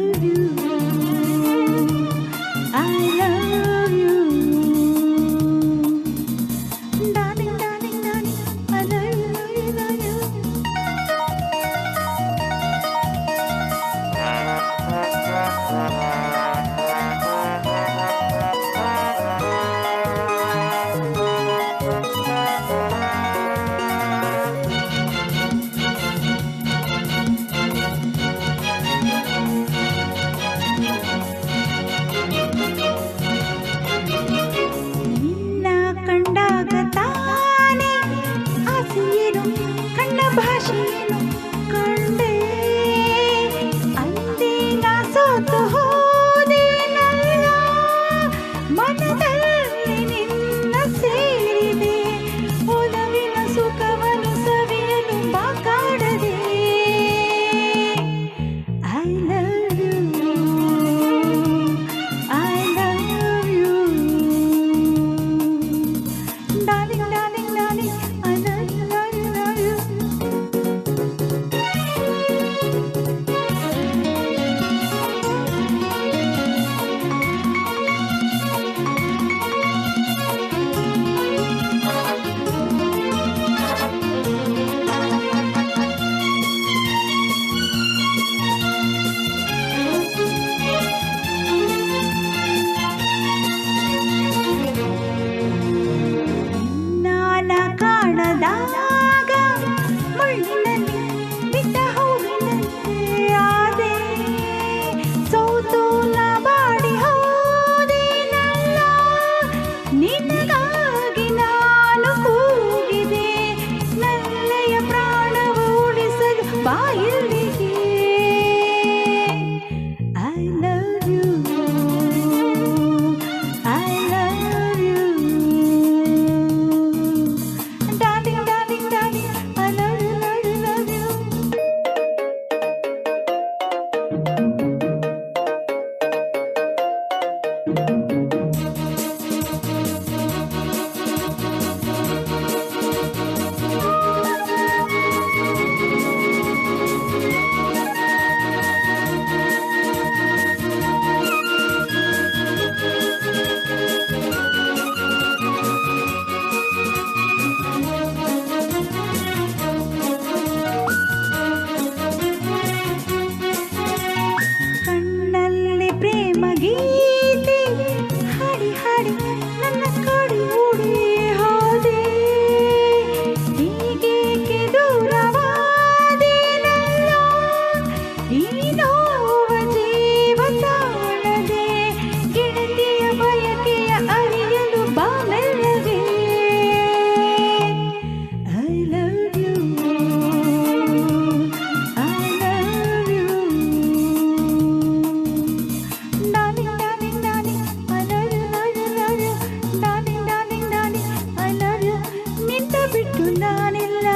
love you. I love you. Darling, darling, darling, I love you, love you, love you. ನಿನ್ನ ಕಂಡಾಗ ತಾನೇ ಆಸೆಯೇನು ಕಣ್ಣ ಭಾಷೆಯೇನು ಕಂಡೆ ಅಂದೇ ನಾ ಸೋತು ಹೋದೇನಲ್ಲ ಮನದಲ್ಲಿ ನಿನ್ನ ಸೇರಿದೆ ಒಲವಿನ ಸುಖವನ್ನು ಸವಿಯಲು ಬಾಕಾಡದೆ I love you. I love you. Darling, darling, darling, I love you, love you, love you. ನಾನ ಕಾಣದಾಗ ಮುಳ್ಳಿನಲ್ಲಿ ಬಿದ್ದ ಹೂವಿನಂತೆ ಆದೆ ಸೋತು ನಾ ಬಾಡಿ ಹೋದೇನಲ್ಲ ನಿನಗಾಗಿ ನಾನು ಕೂಗಿದೆ ನಲ್ಲೆಯ ಪ್ರಾಣವು ಉಳಿಸಲು ಬಾಯಿಲ್ಲಿಗೆ I love you. I love you. Darling, darling, darling, I love you, love you, love you. ಕಣ್ಣಲ್ಲಿ ಪ್ರೇಮ ಗೀತೆ ಹಾಡಿ ಹಾಡಿ ನನ್ನ ಕಾಡಿ ಓಡಿ ಹೋದೆ ಹೀಗೇಕೆ ದೂರವಾದೇನಲ್ಲ ಈ ನೋವ ಜೀವ ತಾಳದೆ ಗೆಳತಿಯ ಬಯಕೆಯ ಅರಿಯಲು ಬಾಮೆಲ್ಲವೇ I love you. I love you. Darling, darling, darling, I love you, love you, love you. Darling, darling, darling, I love you. ನಿನ್ನ ಬಿಟ್ಟು ನಾನಿಲ್ಲ